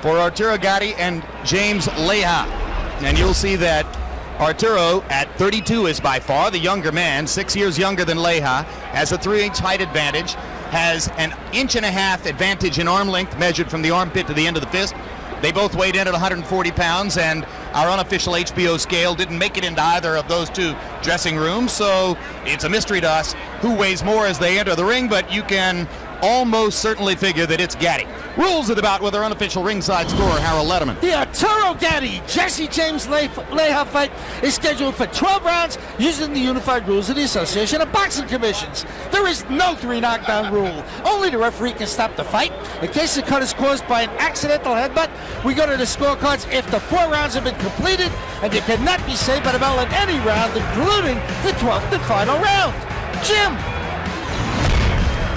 for Arturo Gatti and James Leija. And you'll see that Arturo at 32 is by far the younger man, 6 years younger than Leija, has a 3-inch height advantage, has an 1.5 inch advantage in arm length measured from the armpit to the end of the fist. They both weighed in at 140 pounds, and our unofficial HBO scale didn't make it into either of those two dressing rooms, so it's a mystery to us who weighs more as they enter the ring, but you can almost certainly figure that it's Gatti. Rules of the bout with our unofficial ringside scorer, Harold Letterman. The Arturo Gatti Jesse James Leija fight is scheduled for 12 rounds using the unified rules of the Association of Boxing Commissions. There is no 3 knockdown rule. Only the referee can stop the fight. In case the cut is caused by an accidental headbutt, we go to the scorecards if the 4 rounds have been completed, and you cannot be saved by the bell in any round, including the 12th and final round. Jim.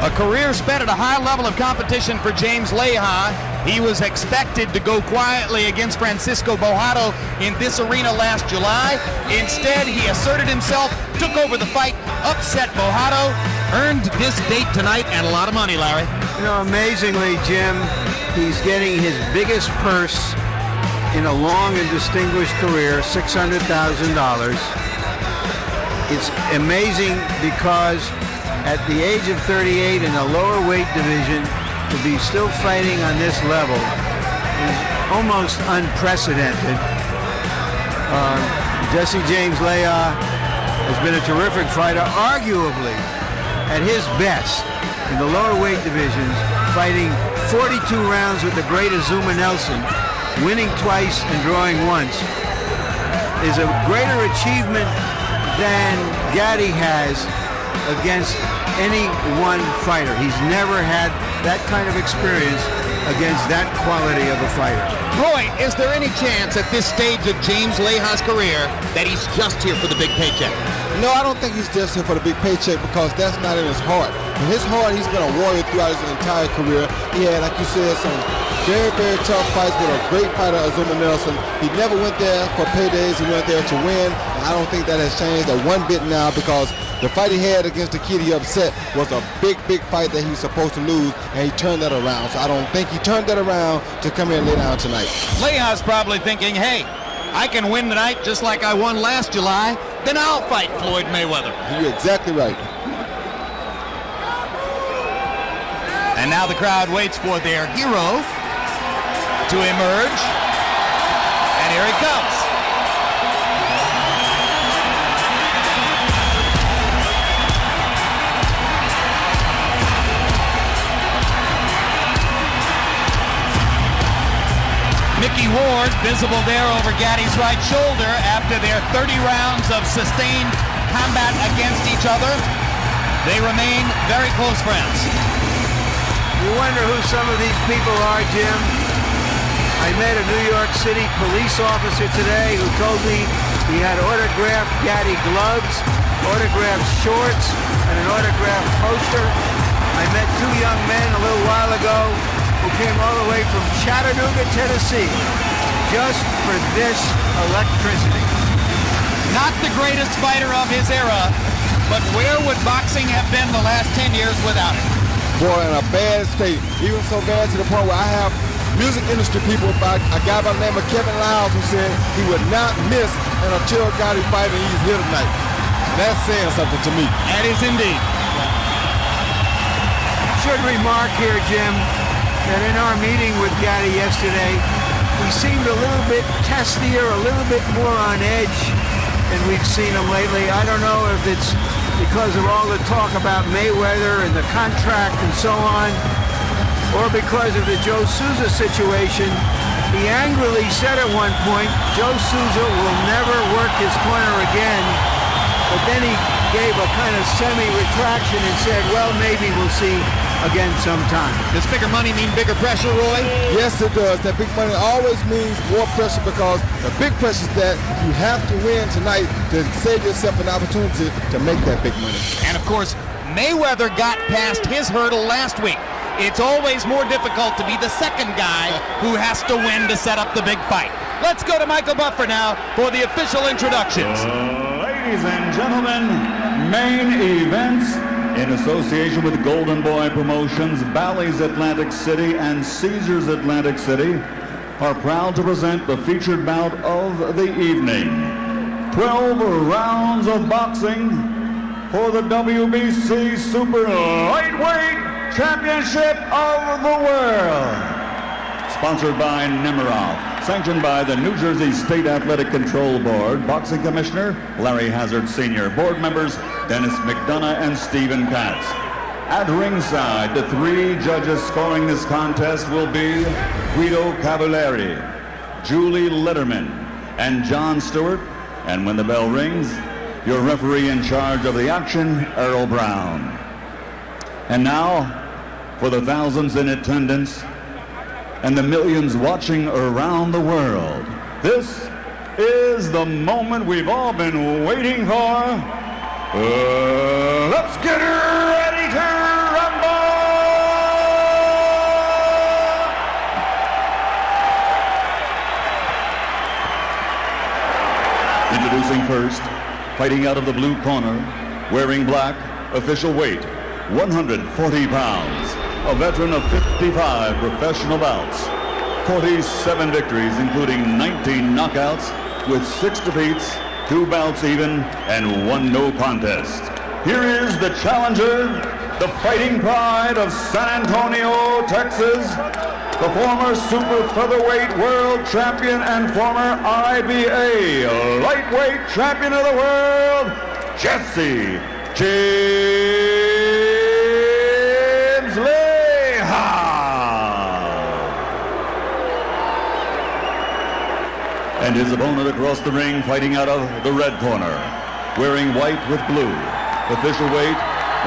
A career spent at a high level of competition for James Leija. He was expected to go quietly against Francisco Bojado in this arena last July. Instead, he asserted himself, took over the fight, upset Bojado, earned this date tonight and a lot of money, Larry. You know, amazingly, Jim, he's getting his biggest purse in a long and distinguished career, $600,000. It's amazing because at the age of 38 in a lower weight division, to be still fighting on this level is almost unprecedented. Jesse James Leija has been a terrific fighter, arguably at his best in the lower weight divisions, fighting 42 rounds with the great Azuma Nelson, winning twice and drawing once, is a greater achievement than Gatti has against any one fighter. He's never had that kind of experience against that quality of a fighter. Roy, is there any chance at this stage of James Leija's career that he's just here for the big paycheck? No, I don't think he's just here for the big paycheck because that's not in his heart. In his heart, he's been a warrior throughout his entire career. He had, like you said, some very, very tough fights with a great fighter, Azuma Nelson. He never went there for paydays. He went there to win. I don't think that has changed a one bit now because the fight he had against Takiti Upset was a big, big fight that he was supposed to lose, and he turned that around. So I don't think he turned that around to come here and lay down tonight. Leija's probably thinking, hey, I can win tonight just like I won last July, then I'll fight Floyd Mayweather. You're exactly right. And now the crowd waits for their hero to emerge, and here he comes. Mickey Ward, visible there over Gatti's right shoulder after their 30 rounds of sustained combat against each other. They remain very close friends. You wonder who some of these people are, Jim. I met a New York City police officer today who told me he had autographed Gatti gloves, autographed shorts, and an autographed poster. I met 2 young men a little while ago who came all the way from Chattanooga, Tennessee, just for this electricity. Not the greatest fighter of his era, but where would boxing have been the last 10 years without it? Boy, in a bad state, even so bad to the point where I have music industry people, a guy by the name of Kevin Lyles who said he would not miss an Arturo Gatti fight and he's here tonight. That's saying something to me. That is indeed. Should remark here, Jim, that in our meeting with Gatti yesterday, he seemed a little bit testier, a little bit more on edge than we've seen him lately. I don't know if it's because of all the talk about Mayweather and the contract and so on, or because of the Joe Souza situation. He angrily said at one point, Joe Souza will never work his corner again, but then he gave a kind of semi-retraction and said, well, maybe we'll see again sometime. Does bigger money mean bigger pressure, Roy? Yes, it does. That big money always means more pressure because the big pressure is that you have to win tonight to save yourself an opportunity to make that big money. And of course, Mayweather got past his hurdle last week. It's always more difficult to be the second guy who has to win to set up the big fight. Let's go to Michael Buffer now for the official introductions. Ladies and gentlemen, main events in association with Golden Boy Promotions, Bally's Atlantic City, and Caesars Atlantic City. are proud to present the featured bout of the evening. 12 rounds of boxing for the WBC Super Lightweight Championship of the World. Sponsored by Nemiroff, sanctioned by the New Jersey State Athletic Control Board, Boxing Commissioner Larry Hazard Sr., board members Dennis McDonough and Stephen Katz. At ringside, the 3 judges scoring this contest will be Guido Cavalieri, Julie Letterman, and John Stewart. And when the bell rings, your referee in charge of the action, Earl Brown. And now, for the thousands in attendance and the millions watching around the world, this is the moment we've all been waiting for. Let's get ready to rumble! Introducing first, fighting out of the blue corner, wearing black, official weight, 140 pounds, a veteran of 55 professional bouts, 47 victories, including 19 knockouts, with 6 defeats, 2 bouts even, and 1 no contest. Here is the challenger, the fighting pride of San Antonio, Texas, the former super featherweight world champion and former IBA lightweight champion of the world, Jesse James Leija. And his opponent across the ring, fighting out of the red corner, wearing white with blue, official weight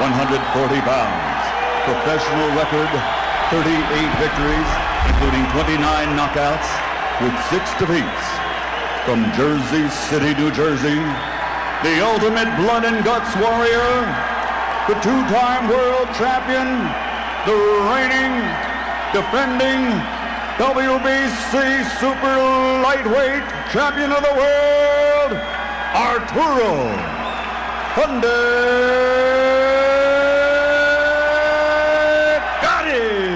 140 pounds, professional record 38 victories, including 29 knockouts, with 6 defeats. From Jersey City, New Jersey, the ultimate blood and guts warrior, the 2-time world champion, the reigning, defending WBC Super Lightweight Champion of the World, Arturo Gatti.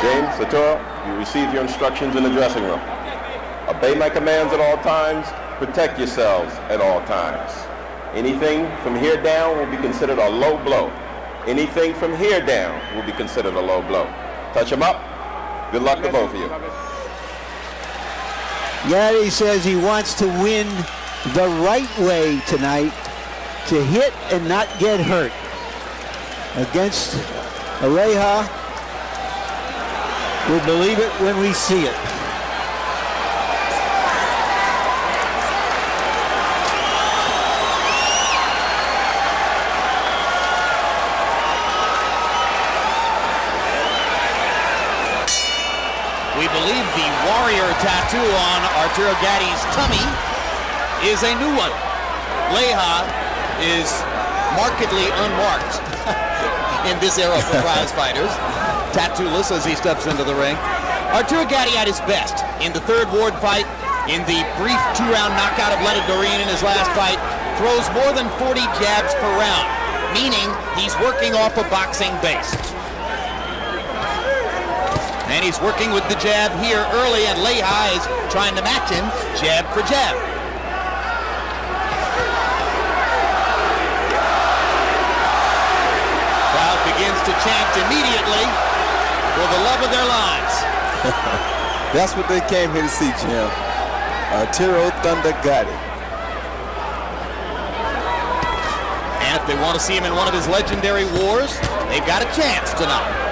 James, Arturo, you received your instructions in the dressing room. Obey my commands at all times. Protect yourselves at all times. Anything from here down will be considered a low blow. Anything from here down will be considered a low blow. Touch them up. Good luck to both of you. Gatti says he wants to win the right way tonight, to hit and not get hurt. Against Leija, we'll believe it when we see it. We believe the warrior tattoo on Arturo Gatti's tummy is a new one. Leija is markedly unmarked in this era for prize fighters. Tattooless as he steps into the ring. Arturo Gatti at his best in the third ward fight, in the brief 2-round knockout of Leonard Doreen in his last fight, throws more than 40 jabs per round, meaning he's working off a boxing base. And he's working with the jab here early, and Leija is trying to match him jab for jab. Crowd begins to chant immediately for the love of their lives. That's what they came here to see, Jim. Arturo Thunder Gatti. And if they want to see him in one of his legendary wars, they've got a chance tonight.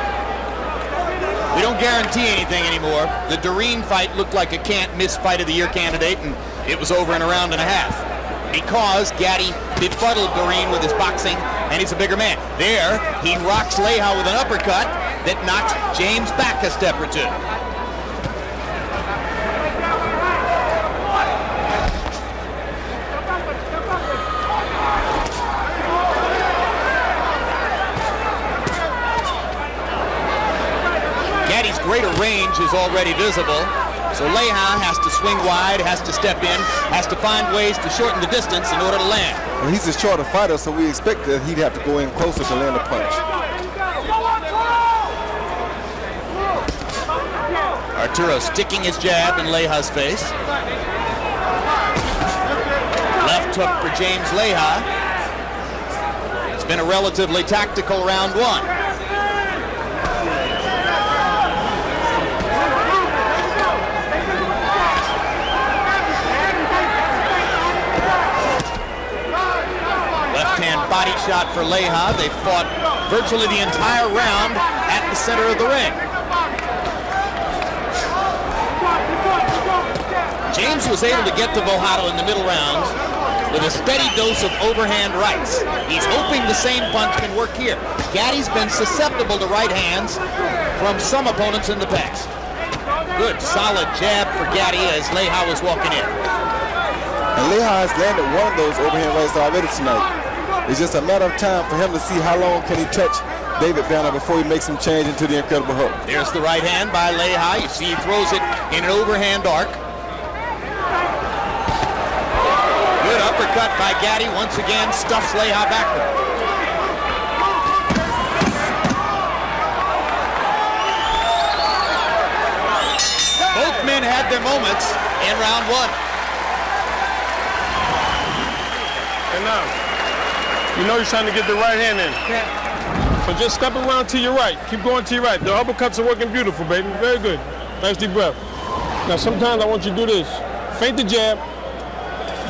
We don't guarantee anything anymore. The Doreen fight looked like a can't-miss fight of the year candidate, and it was over in a round and a half. Because Gatti befuddled Doreen with his boxing, and he's a bigger man. There, he rocks Leija with an uppercut that knocked James back a step or two. Gaddy's greater range is already visible. So Leija has to swing wide, has to step in, has to find ways to shorten the distance in order to land. Well, he's a shorter fighter, so we expect that he'd have to go in closer to land a punch. Arturo sticking his jab in Leija's face. Left hook for James Leija. It's been a relatively tactical round one. Left-hand body shot for Leija. They fought virtually the entire round at the center of the ring. James was able to get to Bojado in the middle rounds with a steady dose of overhand rights. He's hoping the same punch can work here. Gaddy's been susceptible to right hands from some opponents in the past. Good, solid jab for Gatti as Leija was walking in. And Leija has landed one of those overhand rights already tonight. It's just a matter of time for him to see how long can he touch David Banner before he makes him change into the incredible hook. There's the right hand by Leija. You see he throws it in an overhand arc. Good uppercut by Gatti. Once again, stuffs Leija backward. Both men had their moments in round one. And now, you know you're trying to get the right hand in. So just step around to your right. Keep going to your right. The uppercuts are working beautiful, baby. Very good. Nice deep breath. Now sometimes I want you to do this. Feint the jab,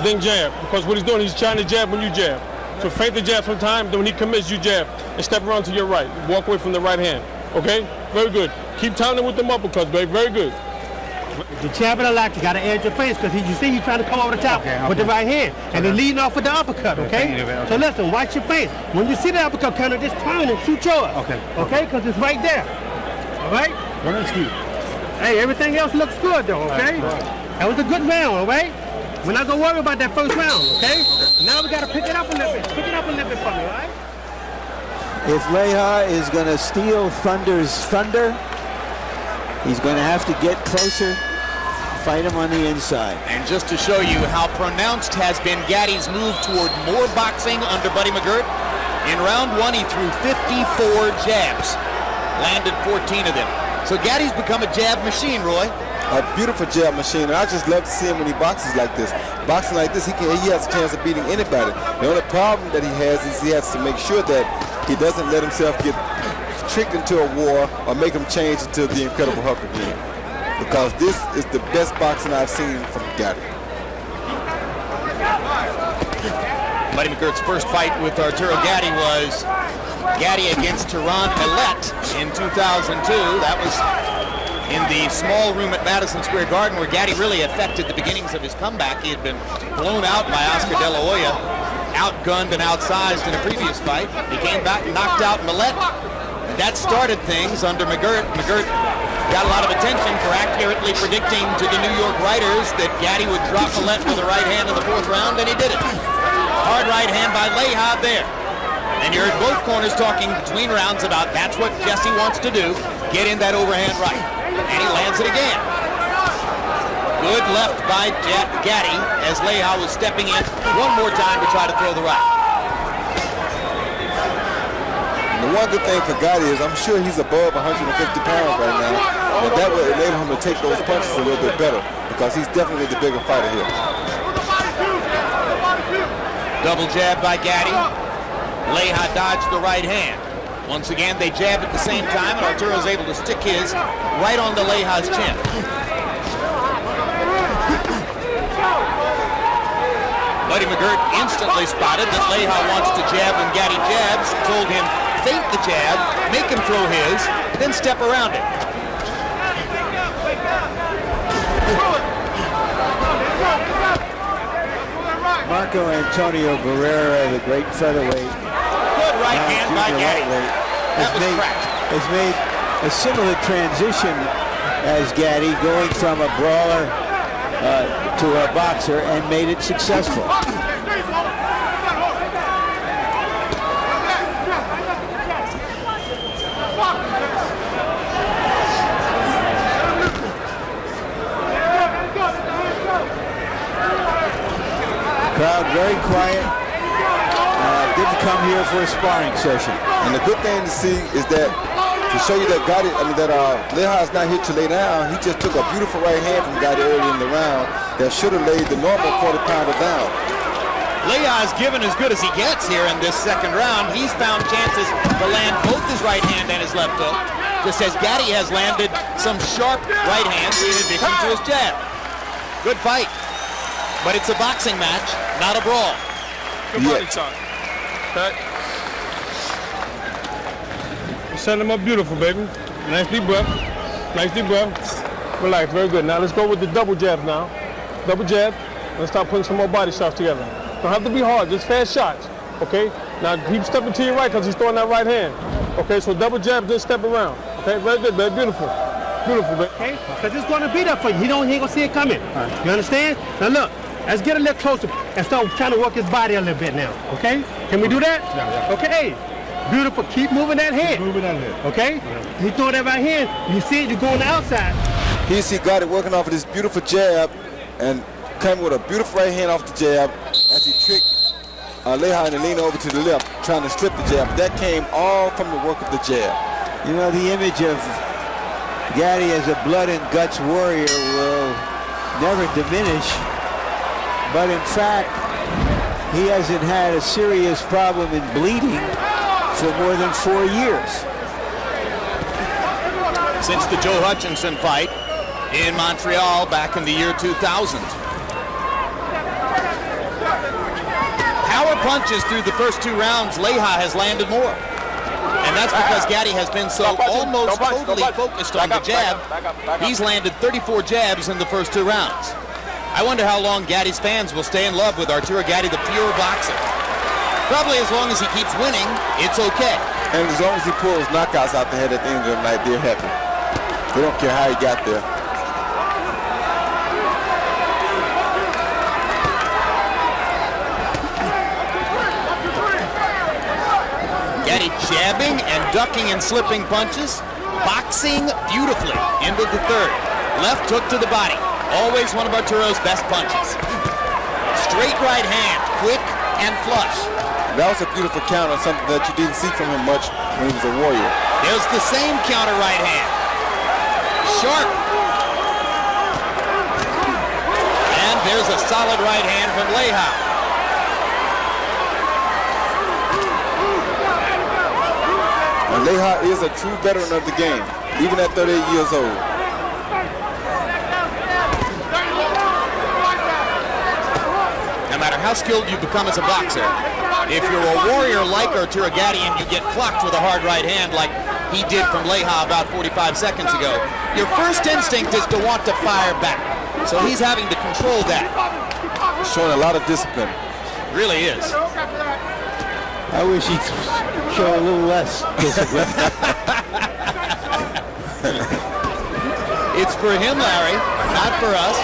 then jab. Because what he's doing, he's trying to jab when you jab. So feint the jab sometime, then when he commits, you jab. And step around to your right. Walk away from the right hand. Okay? Very good. Keep timing with them uppercuts, baby. Very good. The jab and the lock, you got to edge your face because you see he's trying to come over the top with the right hand. And then leading off with the uppercut, okay? So listen, watch your face. When you see the uppercut coming, just turn and shoot yours. Okay? Because it's right there. All right? Hey, everything else looks good though, okay? That was a good round, all right? We're not going to worry about that first round, okay? Now we got to pick it up a little bit. Pick it up a little bit for me, all right? If Leija is going to steal Thunder's thunder, he's going to have to get closer, fight him on the inside. And just to show you how pronounced has been Gaddy's move toward more boxing under Buddy McGirt, in round one he threw 54 jabs, landed 14 of them. So Gaddy's become a jab machine, Roy. A beautiful jab machine, and I just love to see him when he boxes like this. Boxing like this, he has a chance of beating anybody. The only problem that he has is he has to make sure that he doesn't let himself get tricked into a war or make him change into the incredible hook again. Because this is the best boxing I've seen from Gatti. Buddy McGirt's first fight with Arturo Gatti was Gatti against Tehran Millet in 2002. That was in the small room at Madison Square Garden where Gatti really affected the beginnings of his comeback. He had been blown out by Oscar De La Hoya, outgunned and outsized in a previous fight. He came back and knocked out Millet. That started things under McGirt. McGirt got a lot of attention for accurately predicting to the New York writers that Gatti would drop Millet with a right hand in the fourth round, and he did it. Hard right hand by Leija there. And you heard both corners talking between rounds about that's what Jesse wants to do, get in that overhand right. And he lands it again. Good left by Gatti as Leija was stepping in one more time to try to throw the right. The one good thing for Gatti is I'm sure he's above 150 pounds right now, and that would enable him to take those punches a little bit better because he's definitely the bigger fighter here. Double jab by Gatti. Leija dodged the right hand. Once again, they jabbed at the same time, and Arturo's able to stick his right onto Leija's chin. Buddy McGirt instantly spotted that Leija wants to jab when Gatti jabs, told him, feint the jab, make him throw his, then step around it. Marco Antonio Barrera, the great featherweight. Good right hand by Gatti. That was cracked. Has made a similar transition as Gatti, going from a brawler to a boxer, and made it successful. crowd, very quiet. Didn't come here for a sparring session. And the good thing to see is that to show you that Leija is not here to lay down. He just took a beautiful right hand from Gatti early in the round that should have laid the normal 40-pounder down. Leija is given as good as he gets here in this second round. He's found chances to land both his right hand and his left hook, just as Gatti has landed some sharp right hands in addition to his jab. Good fight, but it's a boxing match, not a brawl. Good body talk. Okay. Set him up beautiful, baby. Nice deep breath. Nice deep breath. Relax, very good. Now let's go with the double jab now. Double jab. Let's start putting some more body shots together. Don't have to be hard, just fast shots. Okay? Now keep stepping to your right because he's throwing that right hand. Okay, so double jab, just step around. Okay, very good, baby. Beautiful. Beautiful, baby. Okay? Because it's going to be there for you. He ain't going to see it coming. You understand? Now look, let's get a little closer and start trying to work his body a little bit now. Okay? Can we do that? Yeah. Okay. Beautiful. Keep moving that head. Moving that head. Okay? Yeah. He throw that right hand. You see it, you go on the outside. Here you see Gatti working off of this beautiful jab and coming with a beautiful right hand off the jab as he tricked Leija to lean over to the left, trying to strip the jab. That came all from the work of the jab. You know, the image of Gatti as a blood and guts warrior will never diminish. But in fact, he hasn't had a serious problem in bleeding for more than 4 years. Since the Joe Hutchinson fight in Montreal back in the year 2000. Power punches through the first 2 rounds, Leija has landed more. And that's because Gatti has been so almost totally focused on the jab. He's landed 34 jabs in the first 2 rounds. I wonder how long Gatti's fans will stay in love with Arturo Gatti, the pure boxer. Probably as long as he keeps winning, it's okay. And as long as he pulls knockouts out the head at the end of the night, they're happy. They don't care how he got there. Gatti jabbing and ducking and slipping punches, boxing beautifully into the third. Left hook to the body, always one of Arturo's best punches. Straight right hand, quick and flush. That was a beautiful counter, something that you didn't see from him much when he was a warrior. There's the same counter right hand. Sharp. And there's a solid right hand from Leija. And Leija is a true veteran of the game, even at 38 years old. No matter how skilled you become as a boxer, if you're a warrior like Arturo Gatti and you get clocked with a hard right hand like he did from Leija about 45 seconds ago, your first instinct is to want to fire back. So he's having to control that. Showing a lot of discipline. Really is. I wish he'd show a little less discipline. It's for him, Larry, not for us.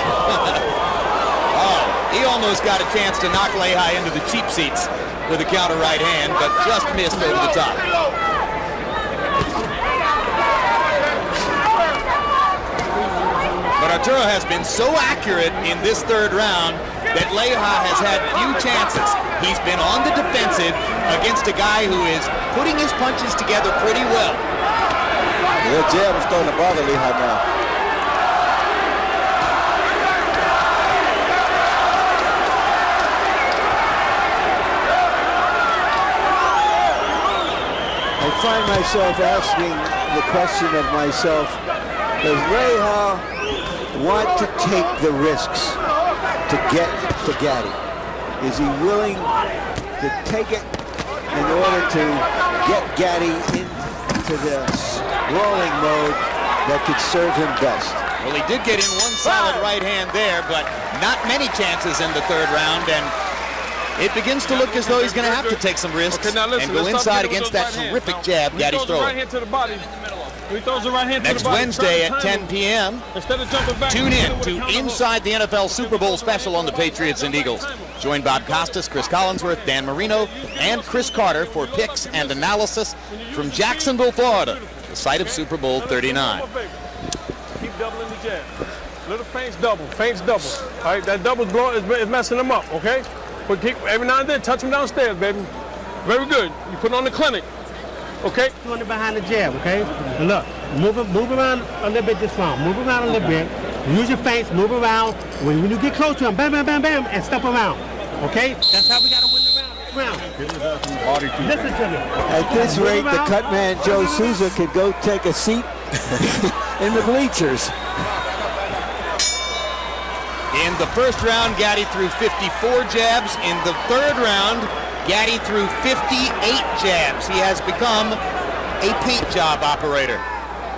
Oh, he almost got a chance to knock Leija into the cheap seats with a counter right hand, but just missed over the top. But Arturo has been so accurate in this third round that Leija has had few chances. He's been on the defensive against a guy who is putting his punches together pretty well. That jab is starting to bother Leija now. I find myself asking the question of myself, does Leija want to take the risks to get to Gatti? Is he willing to take it in order to get Gatti into the rolling mode that could serve him best? Well, he did get in one solid right hand there, but not many chances in the third round, and it begins to look as though he's going to have to take some risks and go inside against that terrific jab Gatti's throwing. Right hand to the body. He throws the right hand Next to the body. Wednesday at 10 p.m., tune in to Inside the NFL Super Bowl Special on the Patriots and Eagles. Join Bob Costas, Chris Collinsworth, Dan Marino, and Chris Carter for picks and analysis from Jacksonville, Florida, the site of Super Bowl 39. Keep doubling the jab. Little feints double, feints double. All right, that double blow is messing him up, okay? But kick every now and then, touch him downstairs, baby. Very good. You put on the clinic. Okay? Doing it behind the jab, okay? And look, move around a little bit this round. Move around a little bit. Use your feints, move around. When you get close to him, bam, bam, bam, bam, and step around. Okay? That's how we got to win the round. Listen to me. At this rate, the cut man, Joe Souza, could go take a seat in the bleachers. In the first round, Gatti threw 54 jabs. In the third round, Gatti threw 58 jabs. He has become a paint job operator.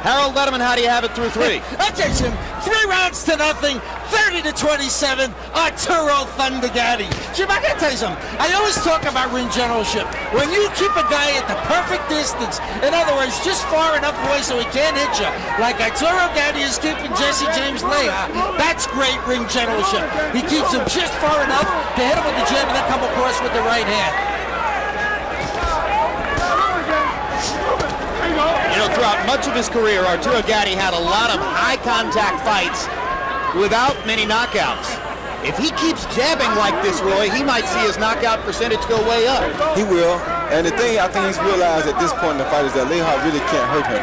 Harold Letterman, how do you have it through three? Okay, Jim. 3 rounds to nothing, 30-27. Arturo Thunder Gatti. Jim, I gotta tell you something. I always talk about ring generalship. When you keep a guy at the perfect distance, in other words, just far enough away so he can't hit you, like Arturo Gatti is keeping Jesse James Leija, that's great ring generalship. He keeps him just far enough to hit him with the jab and then come across with the right hand. You know, throughout much of his career, Arturo Gatti had a lot of high-contact fights without many knockouts. If he keeps jabbing like this, Roy, he might see his knockout percentage go way up. He will. And the thing I think he's realized at this point in the fight is that Leija really can't hurt him.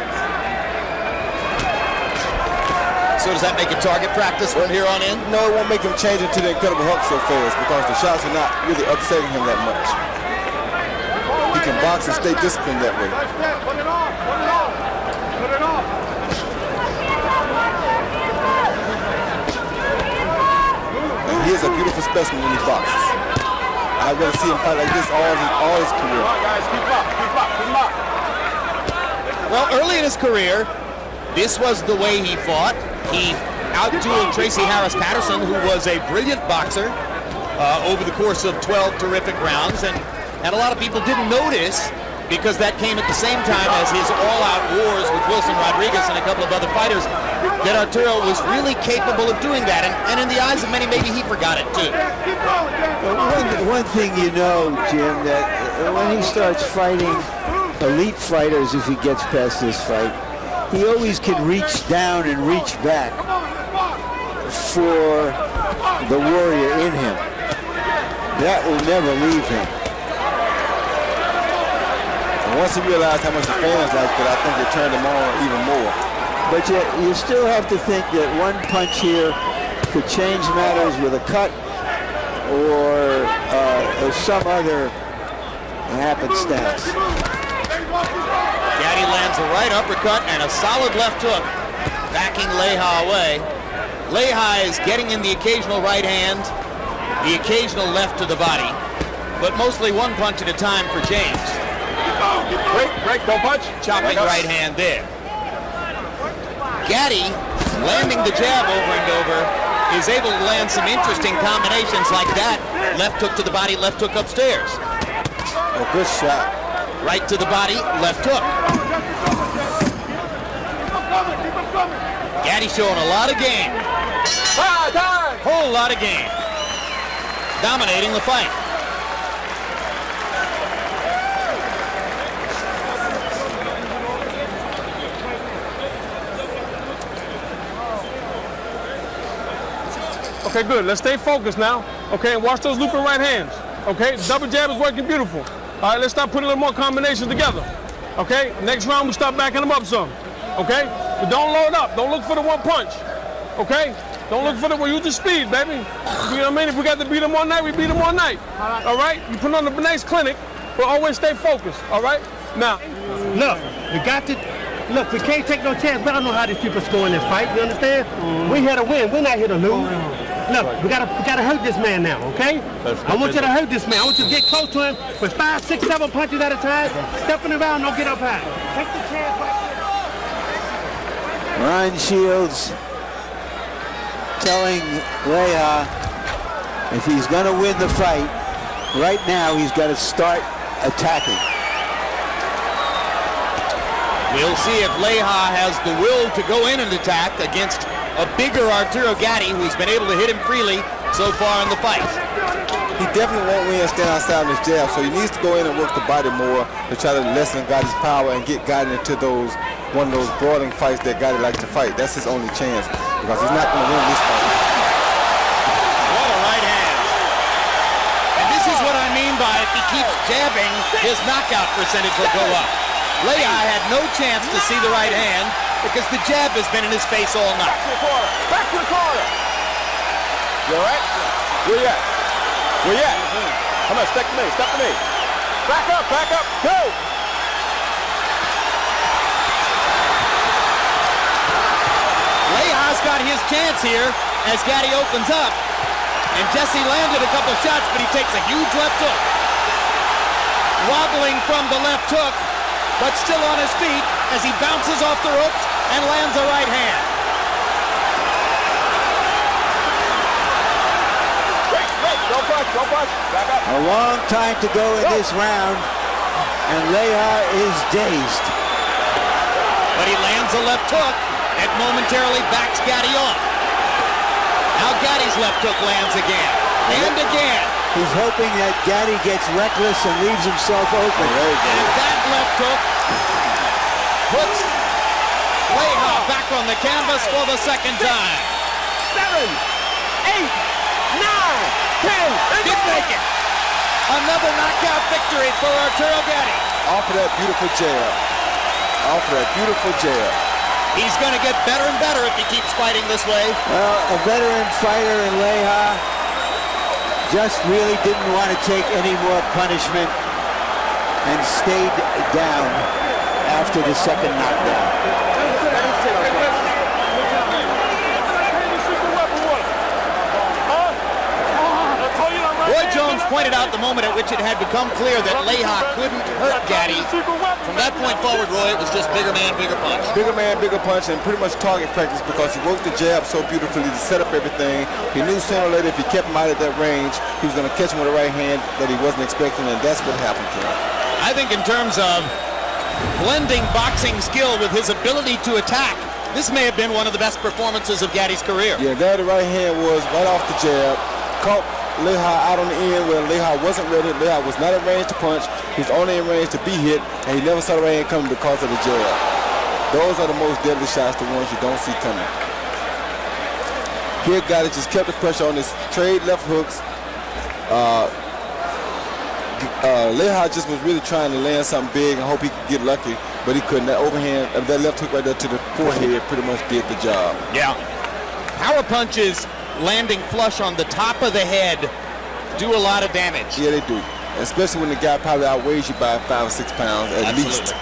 So does that make it target practice from here on in? No, it won't make him change into the incredible hook so fast because the shots are not really upsetting him that much. He can box and stay disciplined that way. And he is a beautiful specimen when he boxes. I'd rather see him fight like this all his career. Well, early in his career, this was the way he fought. He out-dueled Tracy Harris Patterson, who was a brilliant boxer, over the course of 12 terrific rounds. And a lot of people didn't notice because that came at the same time as his all-out wars with Wilson Rodriguez and a couple of other fighters, that Arturo was really capable of doing that. And in the eyes of many, maybe he forgot it too. One thing you know, Jim, that when he starts fighting elite fighters, if he gets past this fight, he always can reach down and reach back for the warrior in him. That will never leave him. And once he realized how much the fans liked it, I think it turned him on even more. But you still have to think that one punch here could change matters with a cut or some other happenstance. Gatti lands a right uppercut and a solid left hook, backing Leija away. Leija is getting in the occasional right hand, the occasional left to the body, but mostly one punch at a time for James. Break, don't punch. Chopping right hand there. Gatti, landing the jab over and over, is able to land some interesting combinations like that. Left hook to the body, left hook upstairs. A good shot. Right to the body, left hook. Gatti showing a lot of game. Whole lot of game. Dominating the fight. Okay, good. Let's stay focused now. Okay, and watch those looping right hands. Okay, double jab is working beautiful. All right, let's start putting a little more combinations together. Okay, next round we start backing them up some. Okay, but don't load up. Don't look for the one punch. Okay, don't look for the use your speed, baby. You know what I mean? If we got to beat them one night, we beat them one night. All right, you put on the next clinic, but always stay focused. All right, now Look, we got to. Look, we can't take no chance. We don't know how these people score in this fight. You understand? We're here to win. We're not here to lose. Look, we gotta hurt this man now, okay? I want you to hurt this man. I want you to get close to him with 5, 6, 7 punches at a time. Stepping around, don't get up high. Take the chance right there. Ryan Shields telling Leija if he's going to win the fight, right now he's got to start attacking. We'll see if Leija has the will to go in and attack against a bigger Arturo Gatti, who's been able to hit him freely so far in the fight. He definitely won't win stand outside of his jab, so he needs to go in and work the body more to try to lessen Gatti's power and get Gatti into one of those brawling fights that Gatti likes to fight. That's his only chance because he's not going to win this fight. What a right hand. And this by if he keeps jabbing, his knockout percentage will go up. Leija had no chance to see the right hand because the jab has been in his face all night. Back to the corner. You all right? Where you at? Where you at? Come on, step to me, step to me. Back up, go! Leija's got his chance here as Gatti opens up. And Jesse landed a couple shots, but he takes a huge left hook. Wobbling from the left hook, but still on his feet as he bounces off the ropes and lands a right hand. Wait, don't push, back up. A long time to go in this round, and Leija is dazed. But he lands a left hook that momentarily backs Gatti off. Now Gatti's left hook lands again, and again. He's hoping that Gatti gets reckless and leaves himself open. And that left hook puts Leija back on the canvas for the second time. 7, 8, 9, 10. Didn't make it. Another knockout victory for Arturo Gatti. Off of that beautiful jab. Off of that beautiful jab. He's going to get better and better if he keeps fighting this way. Well, a veteran fighter in Leija just really didn't want to take any more punishment and stayed down after the second knockdown. Roy Jones pointed out the moment at which it had become clear that Leija couldn't hurt Gatti. From that point forward, Roy, it was just bigger man, bigger punch. Bigger man, bigger punch, and pretty much target practice because he worked the jab so beautifully to set up everything. He knew sooner or later if he kept him out of that range, he was going to catch him with the right hand that he wasn't expecting, and that's what happened to him. I think in terms of blending boxing skill with his ability to attack, this may have been one of the best performances of Gatti's career. Yeah, there the right hand was right off the jab. Caught Leija out on the end where Leija wasn't ready. Leija was not in range to punch. He was only in range to be hit, and he never saw the right hand coming because of the jab. Those are the most deadly shots, the ones you don't see coming. Here, Gatti just kept the pressure on his trade left hooks. Leija just was really trying to land something big and hope he could get lucky, but he couldn't. That overhand, that left hook right there to the forehead pretty much did the job. Yeah. Power punches landing flush on the top of the head do a lot of damage. Yeah, they do. Especially when the guy probably outweighs you by 5 or 6 pounds at least.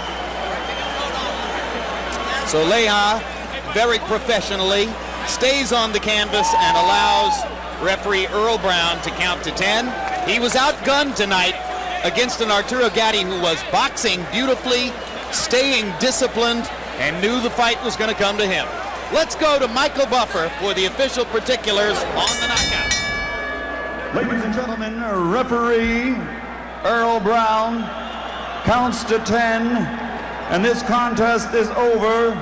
So Leija, very professionally, stays on the canvas and allows referee Earl Brown to count to 10. He was outgunned tonight against an Arturo Gatti who was boxing beautifully, staying disciplined, and knew the fight was going to come to him. Let's go to Michael Buffer for the official particulars on the knockout. Ladies and gentlemen, referee Earl Brown counts to 10, and this contest is over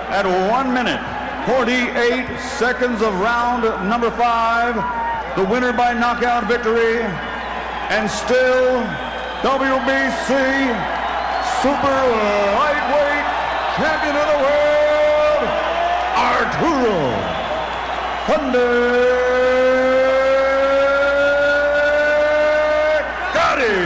at 1 minute, 48 seconds of round number 5. The winner by knockout victory, and still WBC Super Lightweight Champion of the World, Arturo Gatti.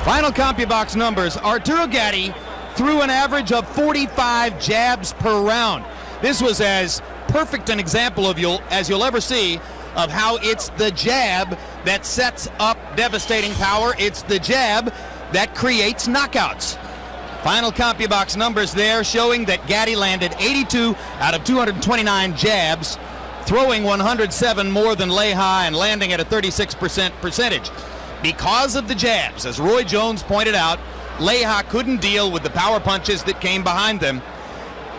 Final CompuBox numbers. Arturo Gatti threw an average of 45 jabs per round. This was as perfect an example of as you'll ever see of how it's the jab that sets up devastating power. It's the jab that creates knockouts. Final CompuBox numbers there showing that Gatti landed 82 out of 229 jabs, throwing 107 more than Leija and landing at a 36% percentage. Because of the jabs, as Roy Jones pointed out, Leija couldn't deal with the power punches that came behind them,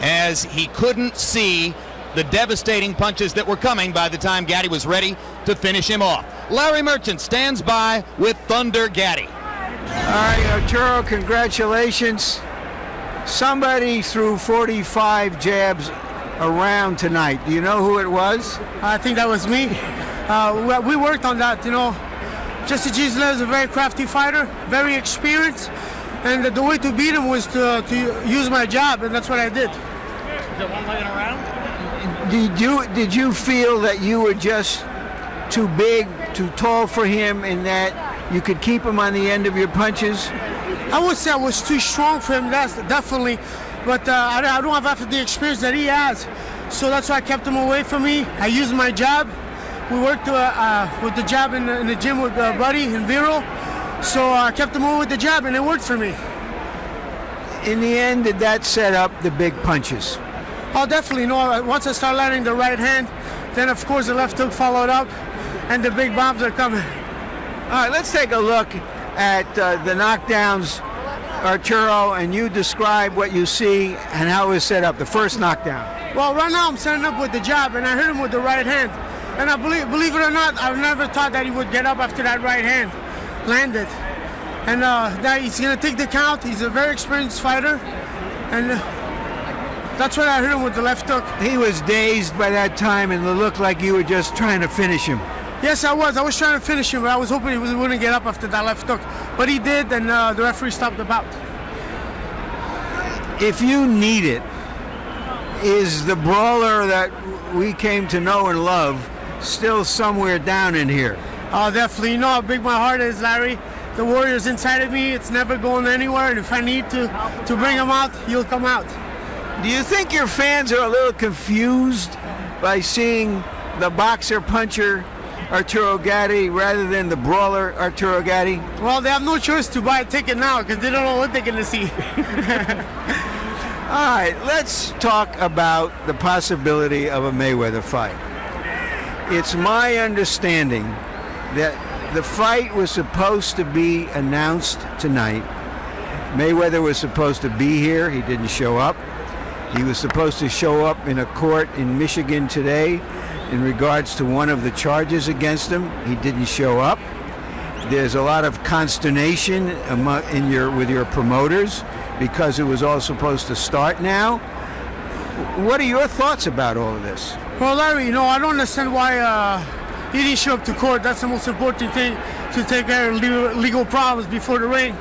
as he couldn't see the devastating punches that were coming by the time Gatti was ready to finish him off. Larry Merchant stands by with Thunder Gatti. All right, Arturo, congratulations. Somebody threw 45 jabs around tonight. Do you know who it was? I think that was me. We worked on that, you know. Jesse Gisela is a very crafty fighter, very experienced, and the way to beat him was to use my jab, and that's what I did. Is there one laying around? Did you feel that you were just too big, too tall for him, and that you could keep him on the end of your punches? I would say I was too strong for him, that's definitely. But I don't have half of the experience that he has. So that's why I kept him away from me. I used my jab. We worked with the jab in the gym with Buddy and Vero. So I kept him away with the jab, and it worked for me. In the end, did that set up the big punches? Oh, definitely. No, once I start landing the right hand, then of course the left hook followed up, and the big bombs are coming. All right, let's take a look at the knockdowns, Arturo, and you describe what you see and how it was set up, the first knockdown. Well, right now I'm setting up with the jab, and I hit him with the right hand. And I believe it or not, I've never thought that he would get up after that right hand landed. And that he's going to take the count. He's a very experienced fighter. And that's why I hit him with the left hook. He was dazed by that time, and it looked like you were just trying to finish him. Yes, I was. I was trying to finish him, but I was hoping he wouldn't get up after that left hook. But he did, and the referee stopped the bout. If you need it, is the brawler that we came to know and love still somewhere down in here? Oh, definitely. You know how big my heart is, Larry. The warrior's inside of me. It's never going anywhere. And if I need to bring him out, he'll come out. Do you think your fans are a little confused by seeing the boxer-puncher Arturo Gatti rather than the brawler Arturo Gatti? Well, they have no choice to buy a ticket now because they don't know what they're going to see. All right, let's talk about the possibility of a Mayweather fight. It's my understanding that the fight was supposed to be announced tonight. Mayweather was supposed to be here. He didn't show up. He was supposed to show up in a court in Michigan today in regards to one of the charges against him. He didn't show up. There's a lot of consternation with your promoters because it was all supposed to start now. What are your thoughts about all of this? Well, Larry, I don't understand why he didn't show up to court. That's the most important thing, to take care of legal problems before the ring.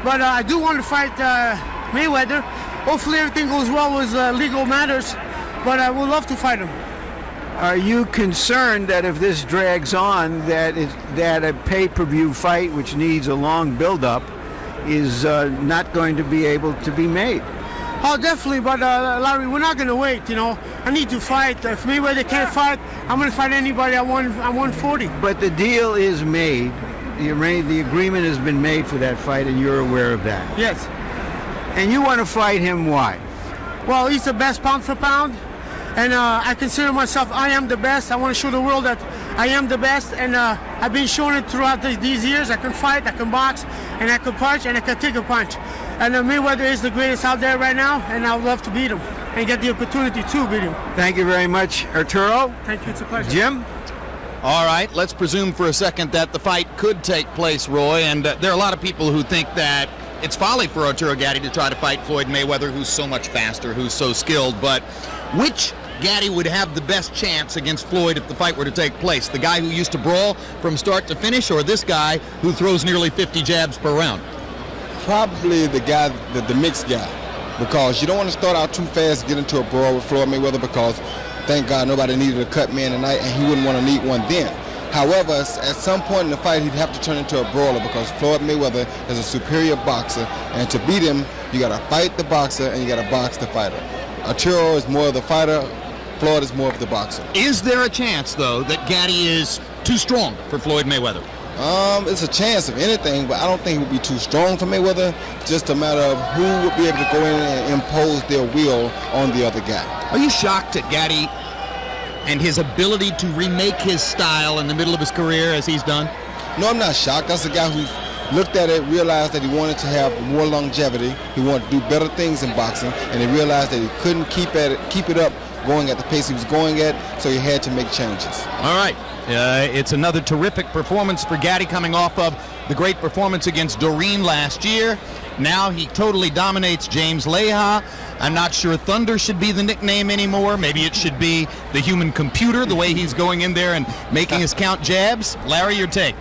But I do want to fight Mayweather. Hopefully everything goes well with legal matters, but I would love to fight him. Are you concerned that if this drags on, that a pay-per-view fight, which needs a long build-up, is not going to be able to be made? Oh, definitely, but Larry, we're not going to wait, I need to fight. If Mayweather can't fight, I'm going to fight anybody at 140. But the deal is made. The agreement has been made for that fight, and you're aware of that. Yes. And you want to fight him, why? Well, he's the best pound for pound, and I consider myself, I am the best. I want to show the world that I am the best, and I've been showing it throughout these years. I can fight, I can box, and I can punch, and I can take a punch. And Mayweather is the greatest out there right now, and I would love to beat him and get the opportunity to beat him. Thank you very much, Arturo. Thank you, it's a pleasure. Jim? All right, let's presume for a second that the fight could take place, Roy, and there are a lot of people who think that it's folly for Arturo Gatti to try to fight Floyd Mayweather, who's so much faster, who's so skilled, but which Gatti would have the best chance against Floyd if the fight were to take place? The guy who used to brawl from start to finish, or this guy who throws nearly 50 jabs per round? Probably the guy, the mixed guy, because you don't want to start out too fast, get into a brawl with Floyd Mayweather, because thank God nobody needed a cut man tonight, and he wouldn't want to need one then. However, at some point in the fight, he'd have to turn into a brawler because Floyd Mayweather is a superior boxer, and to beat him, you got to fight the boxer and you got to box the fighter. Arturo is more of the fighter, Floyd is more of the boxer. Is there a chance, though, that Gatti is too strong for Floyd Mayweather? It's a chance of anything, but I don't think it would be too strong for Mayweather. Just a matter of who would be able to go in and impose their will on the other guy. Are you shocked at Gatti and his ability to remake his style in the middle of his career as he's done? No, I'm not shocked. That's a guy who looked at it, realized that he wanted to have more longevity. He wanted to do better things in boxing, and he realized that he couldn't keep it up going at the pace he was going at, so he had to make changes. All right. It's another terrific performance for Gatti, coming off of the great performance against Doreen last year. Now he totally dominates James Leija. I'm not sure Thunder should be the nickname anymore. Maybe it should be the human computer, the way he's going in there and making his count jabs. Larry, your take?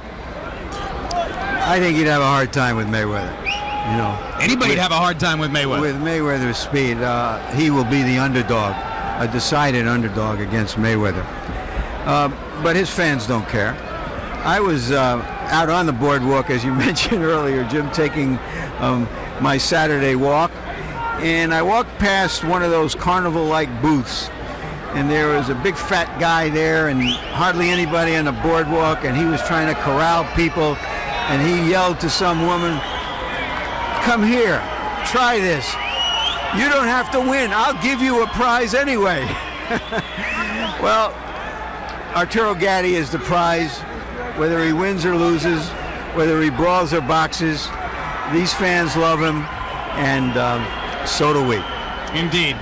I think he'd have a hard time with Mayweather. Anybody'd have a hard time with Mayweather. With Mayweather's speed, he will be the underdog a decided underdog against Mayweather. But his fans don't care. I was out on the boardwalk, as you mentioned earlier, Jim, taking my Saturday walk, and I walked past one of those carnival-like booths, and there was a big fat guy there and hardly anybody on the boardwalk, and he was trying to corral people, and he yelled to some woman, "Come here, try this. You don't have to win. I'll give you a prize anyway." Well, Arturo Gatti is the prize, whether he wins or loses, whether he brawls or boxes. These fans love him, and so do we. Indeed.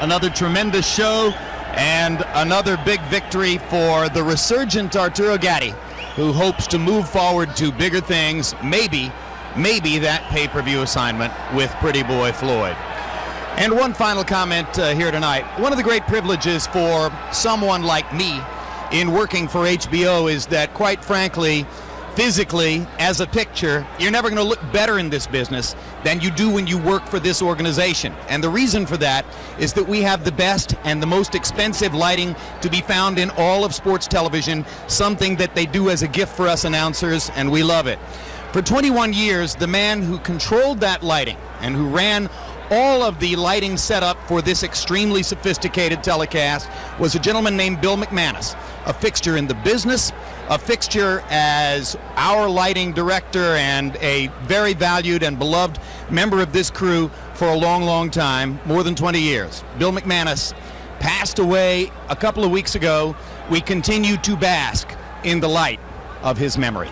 Another tremendous show and another big victory for the resurgent Arturo Gatti, who hopes to move forward to bigger things, maybe that pay-per-view assignment with Pretty Boy Floyd. And one final comment here tonight. One of the great privileges for someone like me in working for HBO is that, quite frankly, physically, as a picture, you're never going to look better in this business than you do when you work for this organization. And the reason for that is that we have the best and the most expensive lighting to be found in all of sports television, something that they do as a gift for us announcers, and we love it. For 21 years, the man who controlled that lighting and who ran all of the lighting setup for this extremely sophisticated telecast was a gentleman named Bill McManus, a fixture in the business, a fixture as our lighting director, and a very valued and beloved member of this crew for a long, long time, more than 20 years. Bill McManus passed away a couple of weeks ago. We continue to bask in the light of his memory.